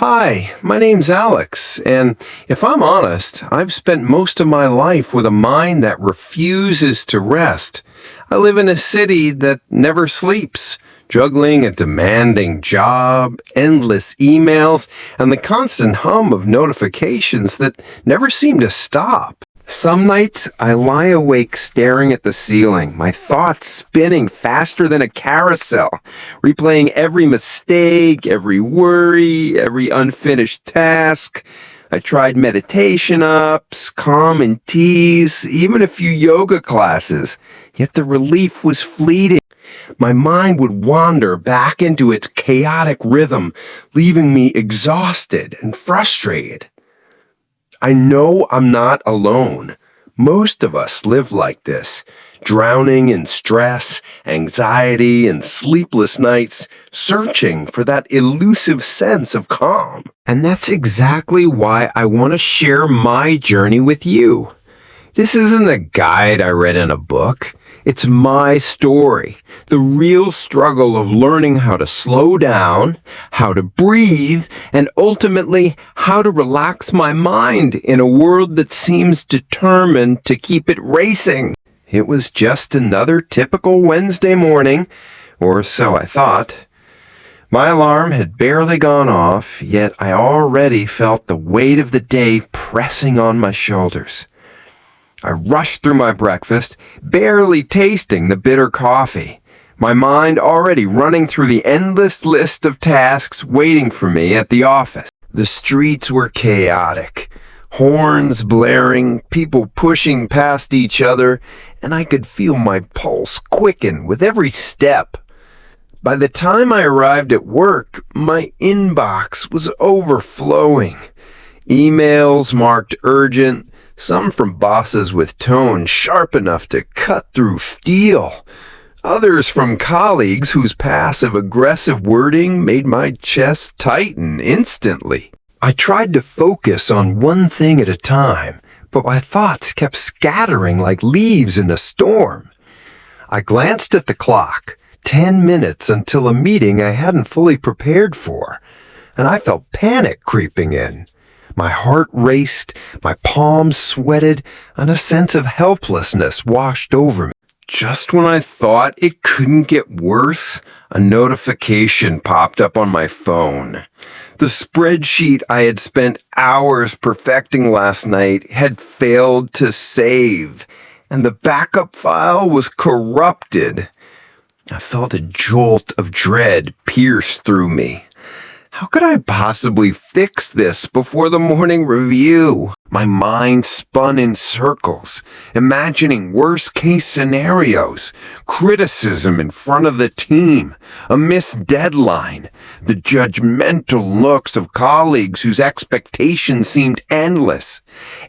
Hi, my name's Alex, and if I'm honest, I've spent most of my life with a mind that refuses to rest. I live in a city that never sleeps, juggling a demanding job, endless emails, and the constant hum of notifications that never seem to stop. Some nights I lie awake staring at the ceiling, my thoughts spinning faster than a carousel, replaying every mistake, every worry, every unfinished task. I tried meditation apps, calm teas, even a few yoga classes, yet the relief was fleeting. My mind would wander back into its chaotic rhythm, leaving me exhausted and frustrated. I know I'm not alone. Most of us live like this, drowning in stress, anxiety, and sleepless nights, searching for that elusive sense of calm. And that's exactly why I want to share my journey with you. This isn't a guide I read in a book. It's my story, the real struggle of learning how to slow down, how to breathe, and ultimately how to relax my mind in a world that seems determined to keep it racing. It was just another typical Wednesday morning, or so I thought. My alarm had barely gone off, yet I already felt the weight of the day pressing on my shoulders. I rushed through my breakfast, barely tasting the bitter coffee, my mind already running through the endless list of tasks waiting for me at the office. The streets were chaotic, horns blaring, people pushing past each other, and I could feel my pulse quicken with every step. By the time I arrived at work, my inbox was overflowing. Emails marked urgent, some from bosses with tone sharp enough to cut through steel. Others from colleagues whose passive-aggressive wording made my chest tighten instantly. I tried to focus on one thing at a time, but my thoughts kept scattering like leaves in a storm. I glanced at the clock, 10 minutes until a meeting I hadn't fully prepared for, and I felt panic creeping in. My heart raced, my palms sweated, and a sense of helplessness washed over me. Just when I thought it couldn't get worse, a notification popped up on my phone. The spreadsheet I had spent hours perfecting last night had failed to save, and the backup file was corrupted. I felt a jolt of dread pierce through me. How could I possibly fix this before the morning review? My mind spun in circles, imagining worst-case scenarios, criticism in front of the team, a missed deadline, the judgmental looks of colleagues whose expectations seemed endless.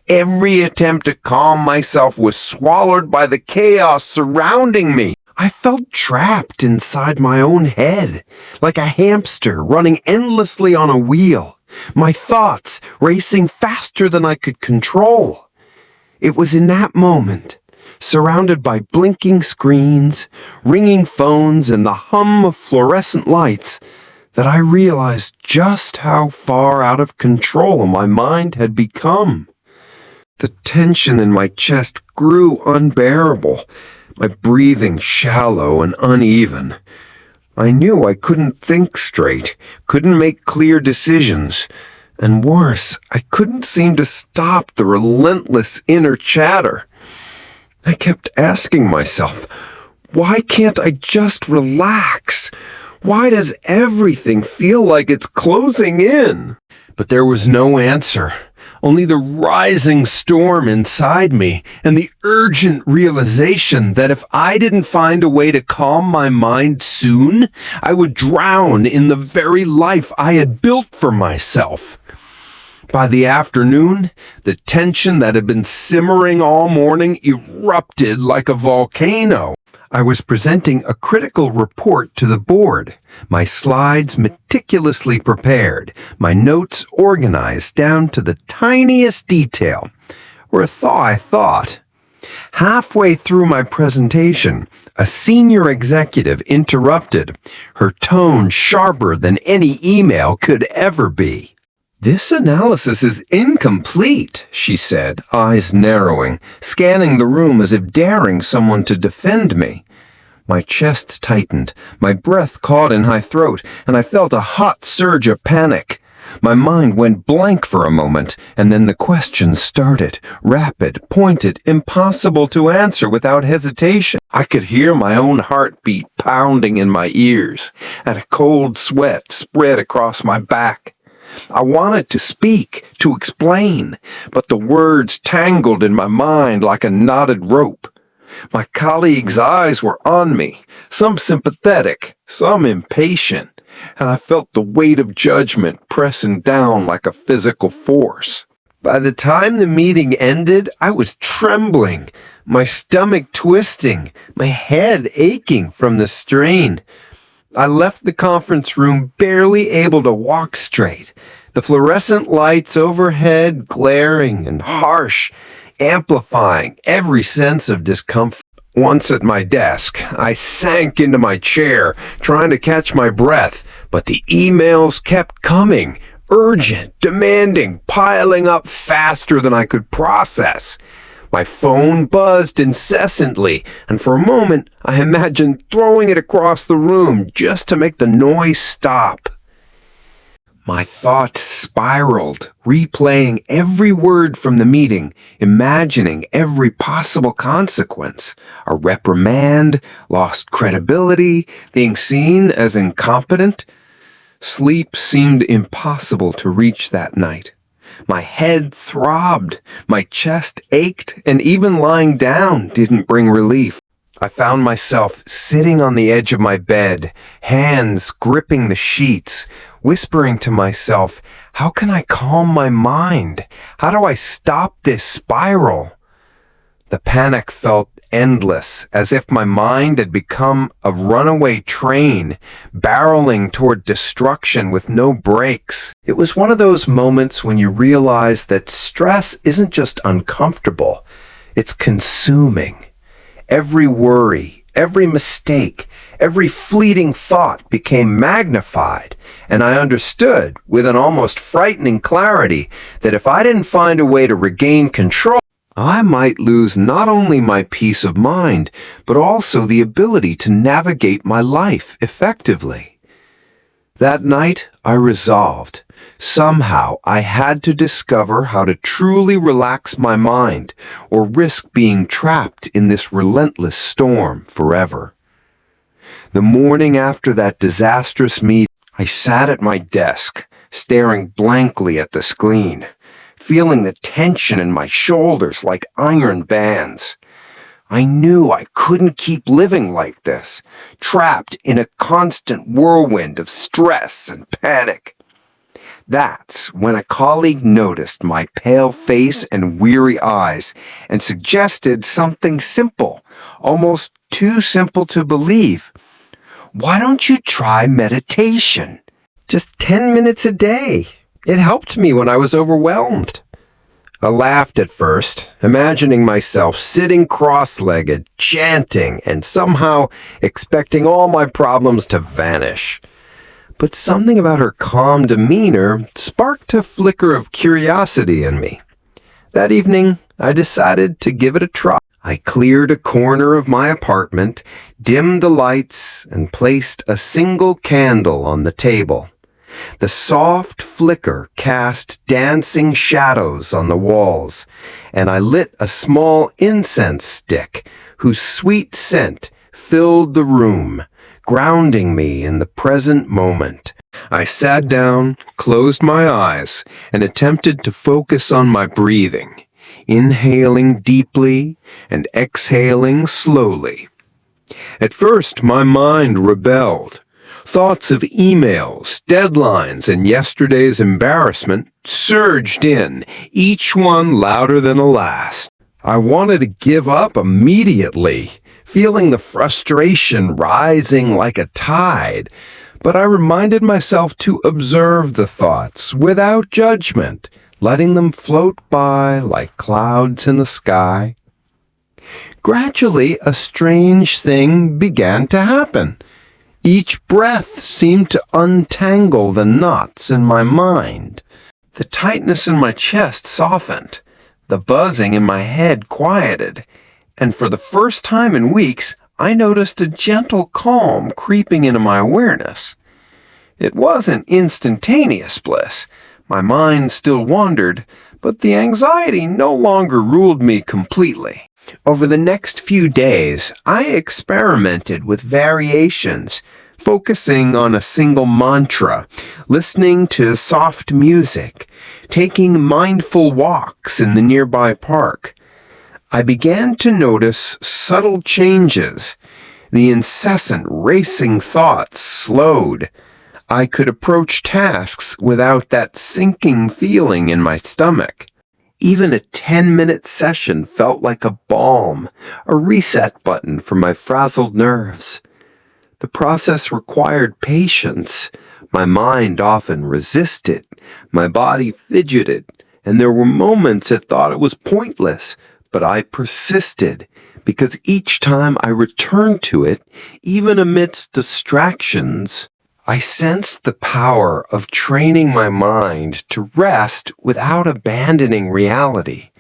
Every attempt to calm myself was swallowed by the chaos surrounding me. I felt trapped inside my own head, like a hamster running endlessly on a wheel, my thoughts racing faster than I could control. It was in that moment, surrounded by blinking screens, ringing phones, and the hum of fluorescent lights, that I realized just how far out of control my mind had become. The tension in my chest grew unbearable, my breathing shallow and uneven. I knew I couldn't think straight, couldn't make clear decisions, and worse, I couldn't seem to stop the relentless inner chatter. I kept asking myself, why can't I just relax? Why does everything feel like it's closing in? But there was no answer. Only the rising storm inside me and the urgent realization that if I didn't find a way to calm my mind soon, I would drown in the very life I had built for myself. By the afternoon, the tension that had been simmering all morning erupted like a volcano. I was presenting a critical report to the board, my slides meticulously prepared, my notes organized down to the tiniest detail, or I thought. Halfway through my presentation, a senior executive interrupted, her tone sharper than any email could ever be. This analysis is incomplete, she said, eyes narrowing, scanning the room as if daring someone to defend me. My chest tightened, my breath caught in my throat, and I felt a hot surge of panic. My mind went blank for a moment, and then the questions started, rapid, pointed, impossible to answer without hesitation. I could hear my own heartbeat pounding in my ears, and a cold sweat spread across my back. I wanted to speak, to explain, but the words tangled in my mind like a knotted rope. My colleagues' eyes were on me, some sympathetic, some impatient, and I felt the weight of judgment pressing down like a physical force. By the time the meeting ended, I was trembling, my stomach twisting, my head aching from the strain. I left the conference room barely able to walk straight, the fluorescent lights overhead glaring and harsh, amplifying every sense of discomfort. Once at my desk, I sank into my chair, trying to catch my breath, but the emails kept coming, urgent, demanding, piling up faster than I could process. My phone buzzed incessantly, and for a moment I imagined throwing it across the room just to make the noise stop. My thoughts spiraled, replaying every word from the meeting, imagining every possible consequence. A reprimand, lost credibility, being seen as incompetent. Sleep seemed impossible to reach that night. My head throbbed, my chest ached, and even lying down didn't bring relief. I found myself sitting on the edge of my bed, hands gripping the sheets, whispering to myself, how can I calm my mind? How do I stop this spiral? The panic felt endless, as if my mind had become a runaway train, barreling toward destruction with no brakes. It was one of those moments when you realize that stress isn't just uncomfortable, it's consuming. Every worry, every mistake, every fleeting thought became magnified, and I understood, with an almost frightening clarity, that if I didn't find a way to regain control, I might lose not only my peace of mind, but also the ability to navigate my life effectively. That night, I resolved. Somehow, I had to discover how to truly relax my mind, or risk being trapped in this relentless storm forever. The morning after that disastrous meeting, I sat at my desk, staring blankly at the screen, feeling the tension in my shoulders like iron bands. I knew I couldn't keep living like this, trapped in a constant whirlwind of stress and panic. That's when a colleague noticed my pale face and weary eyes and suggested something simple, almost too simple to believe. Why don't you try meditation? Just 10 minutes a day. It helped me when I was overwhelmed. I laughed at first, imagining myself sitting cross-legged, chanting, and somehow expecting all my problems to vanish. But something about her calm demeanor sparked a flicker of curiosity in me. That evening, I decided to give it a try. I cleared a corner of my apartment, dimmed the lights, and placed a single candle on the table. The soft flicker cast dancing shadows on the walls, and I lit a small incense stick whose sweet scent filled the room, grounding me in the present moment. I sat down, closed my eyes, and attempted to focus on my breathing, inhaling deeply and exhaling slowly. At first, my mind rebelled. Thoughts of emails, deadlines, and yesterday's embarrassment surged in, each one louder than the last. I wanted to give up immediately, feeling the frustration rising like a tide, but I reminded myself to observe the thoughts without judgment, letting them float by like clouds in the sky. Gradually, a strange thing began to happen. Each breath seemed to untangle the knots in my mind. The tightness in my chest softened, the buzzing in my head quieted, and for the first time in weeks, I noticed a gentle calm creeping into my awareness. It wasn't instantaneous bliss. My mind still wandered, but the anxiety no longer ruled me completely. Over the next few days, I experimented with variations, focusing on a single mantra, listening to soft music, taking mindful walks in the nearby park. I began to notice subtle changes. The incessant racing thoughts slowed. I could approach tasks without that sinking feeling in my stomach. Even a 10-minute session felt like a balm, a reset button for my frazzled nerves. The process required patience. My mind often resisted, my body fidgeted, and there were moments it thought it was pointless. But I persisted, because each time I returned to it, even amidst distractions, I sensed the power of training my mind to rest without abandoning reality.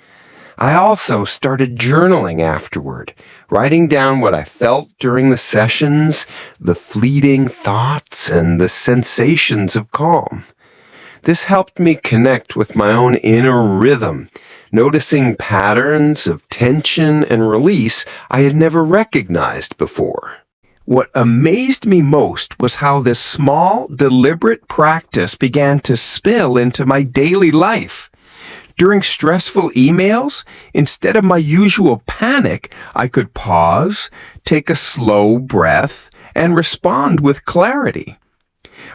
I also started journaling afterward, writing down what I felt during the sessions, the fleeting thoughts, and the sensations of calm. This helped me connect with my own inner rhythm, noticing patterns of tension and release I had never recognized before. What amazed me most was how this small, deliberate practice began to spill into my daily life. During stressful emails, instead of my usual panic, I could pause, take a slow breath, and respond with clarity.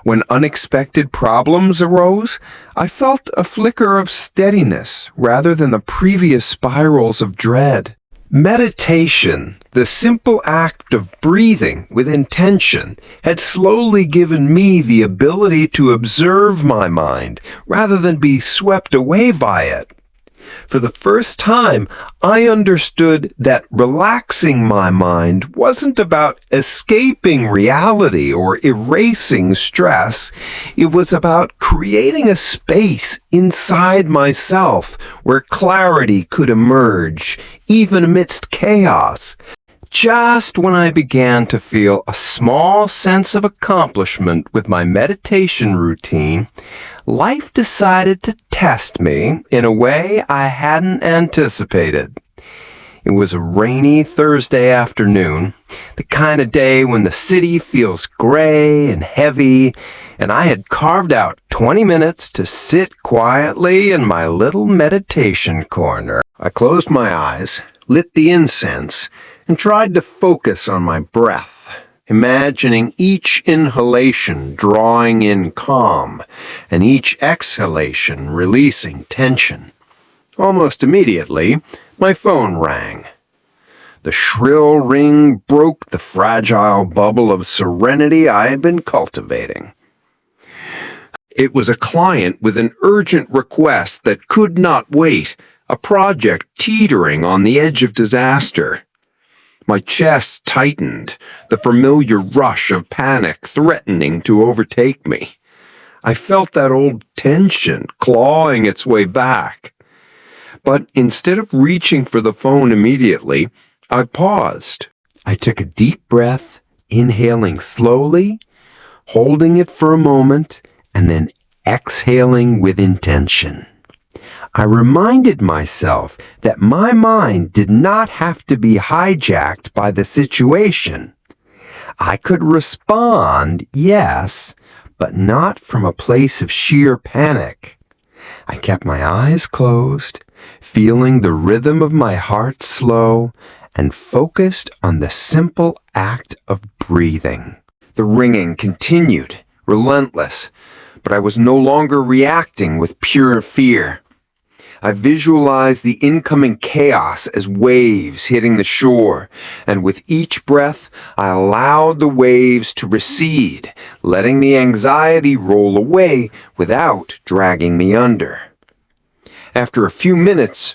When unexpected problems arose, I felt a flicker of steadiness rather than the previous spirals of dread. Meditation, the simple act of breathing with intention, had slowly given me the ability to observe my mind rather than be swept away by it. For the first time, I understood that relaxing my mind wasn't about escaping reality or erasing stress. It was about creating a space inside myself where clarity could emerge, even amidst chaos. Just when I began to feel a small sense of accomplishment with my meditation routine, life decided to test me in a way I hadn't anticipated. It was a rainy Thursday afternoon, the kind of day when the city feels gray and heavy, and I had carved out 20 minutes to sit quietly in my little meditation corner. I closed my eyes, lit the incense, and tried to focus on my breath, imagining each inhalation drawing in calm and each exhalation releasing tension. Almost immediately, my phone rang. The shrill ring broke the fragile bubble of serenity I had been cultivating. It was a client with an urgent request that could not wait, a project teetering on the edge of disaster. My chest tightened, the familiar rush of panic threatening to overtake me. I felt that old tension clawing its way back. But instead of reaching for the phone immediately, I paused. I took a deep breath, inhaling slowly, holding it for a moment, and then exhaling with intention. I reminded myself that my mind did not have to be hijacked by the situation. I could respond, yes, but not from a place of sheer panic. I kept my eyes closed, feeling the rhythm of my heart slow, and focused on the simple act of breathing. The ringing continued, relentless, but I was no longer reacting with pure fear. I visualized the incoming chaos as waves hitting the shore, and with each breath, I allowed the waves to recede, letting the anxiety roll away without dragging me under. After a few minutes,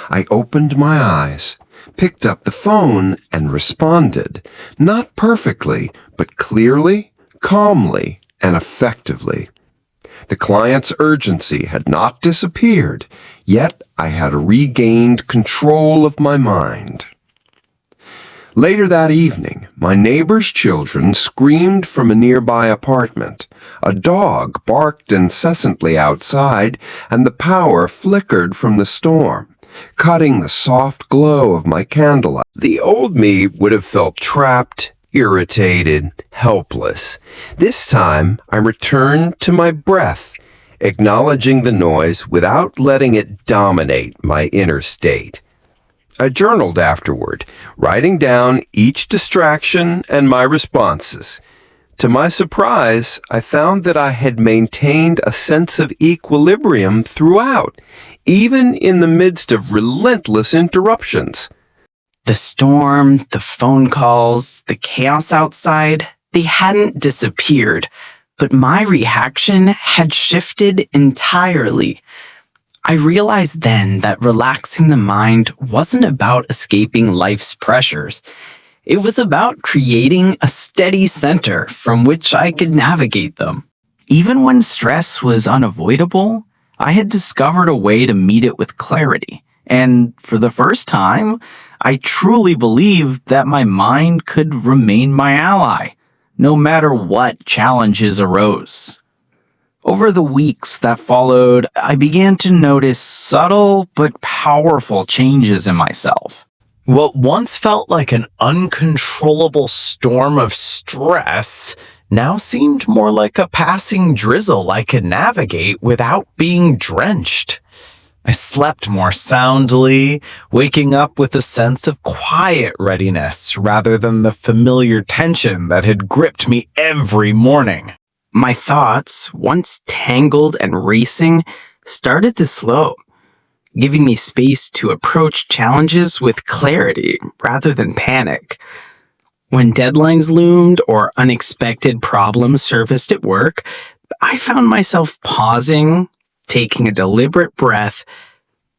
I opened my eyes, picked up the phone, and responded, not perfectly, but clearly, calmly, and effectively. The client's urgency had not disappeared, yet I had regained control of my mind. Later that evening, my neighbor's children screamed from a nearby apartment. A dog barked incessantly outside, and the power flickered from the storm, cutting the soft glow of my candlelight. The old me would have felt trapped, irritated, helpless. This time, I returned to my breath, acknowledging the noise without letting it dominate my inner state. I journaled afterward, writing down each distraction and my responses. To my surprise, I found that I had maintained a sense of equilibrium throughout, even in the midst of relentless interruptions. The storm, the phone calls, the chaos outside, they hadn't disappeared, but my reaction had shifted entirely. I realized then that relaxing the mind wasn't about escaping life's pressures. It was about creating a steady center from which I could navigate them. Even when stress was unavoidable, I had discovered a way to meet it with clarity. And for the first time, I truly believed that my mind could remain my ally, no matter what challenges arose. Over the weeks that followed, I began to notice subtle but powerful changes in myself. What once felt like an uncontrollable storm of stress now seemed more like a passing drizzle I could navigate without being drenched. I slept more soundly, waking up with a sense of quiet readiness rather than the familiar tension that had gripped me every morning. My thoughts, once tangled and racing, started to slow, giving me space to approach challenges with clarity rather than panic. When deadlines loomed or unexpected problems surfaced at work, I found myself pausing, taking a deliberate breath,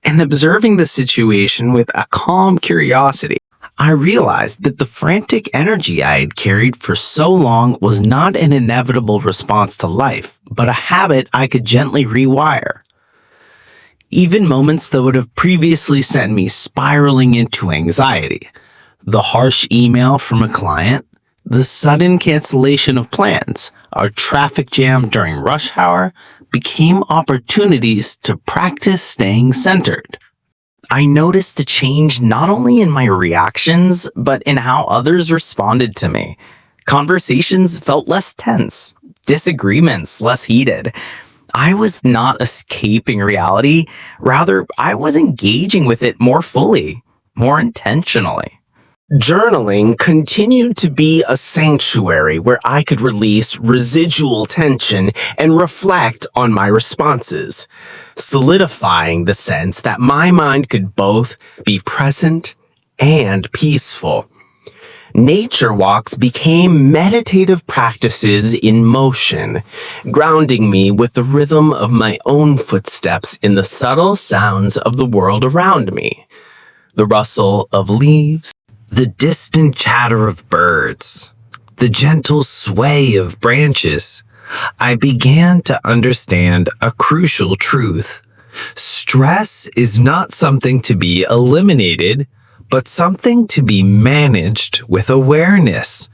and observing the situation with a calm curiosity. I realized that the frantic energy I had carried for so long was not an inevitable response to life, but a habit I could gently rewire. Even moments that would have previously sent me spiraling into anxiety, the harsh email from a client, the sudden cancellation of plans, a traffic jam during rush hour, became opportunities to practice staying centered. I noticed the change not only in my reactions, but in how others responded to me. Conversations felt less tense, disagreements less heated. I was not escaping reality, rather, I was engaging with it more fully, more intentionally. Journaling continued to be a sanctuary where I could release residual tension and reflect on my responses, solidifying the sense that my mind could both be present and peaceful. Nature walks became meditative practices in motion, grounding me with the rhythm of my own footsteps in the subtle sounds of the world around me. The rustle of leaves, the distant chatter of birds, the gentle sway of branches. I began to understand a crucial truth. Stress is not something to be eliminated, but something to be managed with awareness.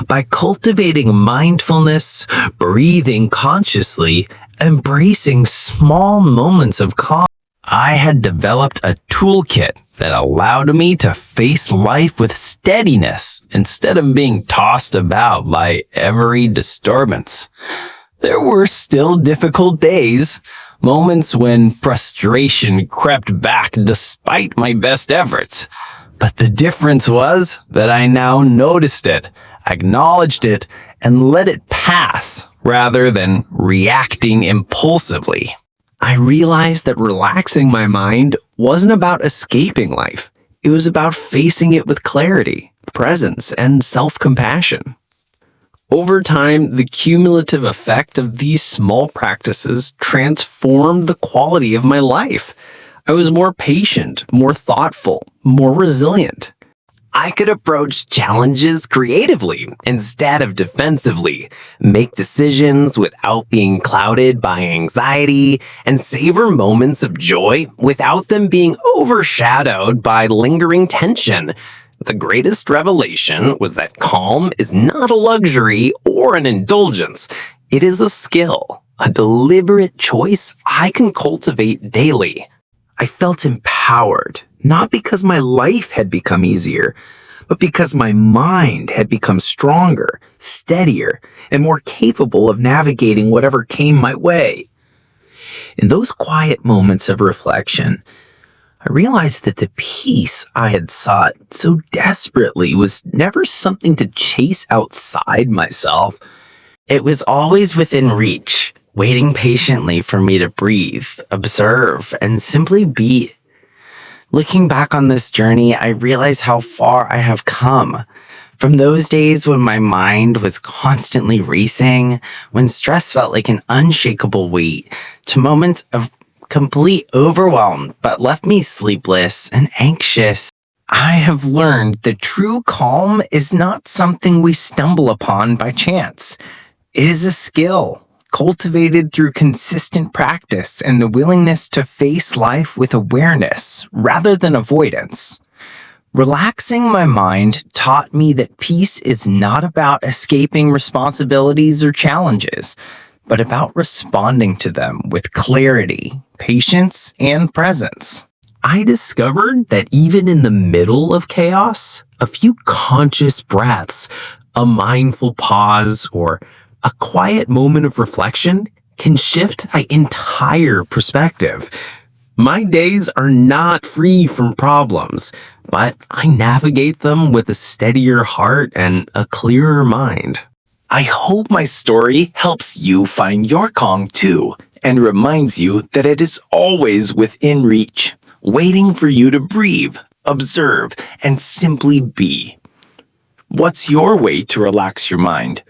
By cultivating mindfulness, breathing consciously, embracing small moments of calm, I had developed a toolkit that allowed me to face life with steadiness instead of being tossed about by every disturbance. There were still difficult days, moments when frustration crept back despite my best efforts. But the difference was that I now noticed it, acknowledged it, and let it pass rather than reacting impulsively. I realized that relaxing my mind wasn't about escaping life. It was about facing it with clarity, presence, and self-compassion. Over time, the cumulative effect of these small practices transformed the quality of my life. I was more patient, more thoughtful, more resilient. I could approach challenges creatively instead of defensively, make decisions without being clouded by anxiety, and savor moments of joy without them being overshadowed by lingering tension. The greatest revelation was that calm is not a luxury or an indulgence. It is a skill, a deliberate choice I can cultivate daily. I felt empowered, not because my life had become easier, but because my mind had become stronger, steadier, and more capable of navigating whatever came my way. In those quiet moments of reflection, I realized that the peace I had sought so desperately was never something to chase outside myself. It was always within reach, waiting patiently for me to breathe, observe, and simply be. Looking back on this journey, I realize how far I have come. From those days when my mind was constantly racing, when stress felt like an unshakable weight, to moments of complete overwhelm but left me sleepless and anxious. I have learned that true calm is not something we stumble upon by chance. It is a skill cultivated through consistent practice and the willingness to face life with awareness rather than avoidance. Relaxing my mind taught me that peace is not about escaping responsibilities or challenges, but about responding to them with clarity, patience, and presence. I discovered that even in the middle of chaos, a few conscious breaths, a mindful pause, or a quiet moment of reflection can shift my entire perspective. My days are not free from problems, but I navigate them with a steadier heart and a clearer mind. I hope my story helps you find your calm too, and reminds you that it is always within reach, waiting for you to breathe, observe, and simply be. What's your way to relax your mind?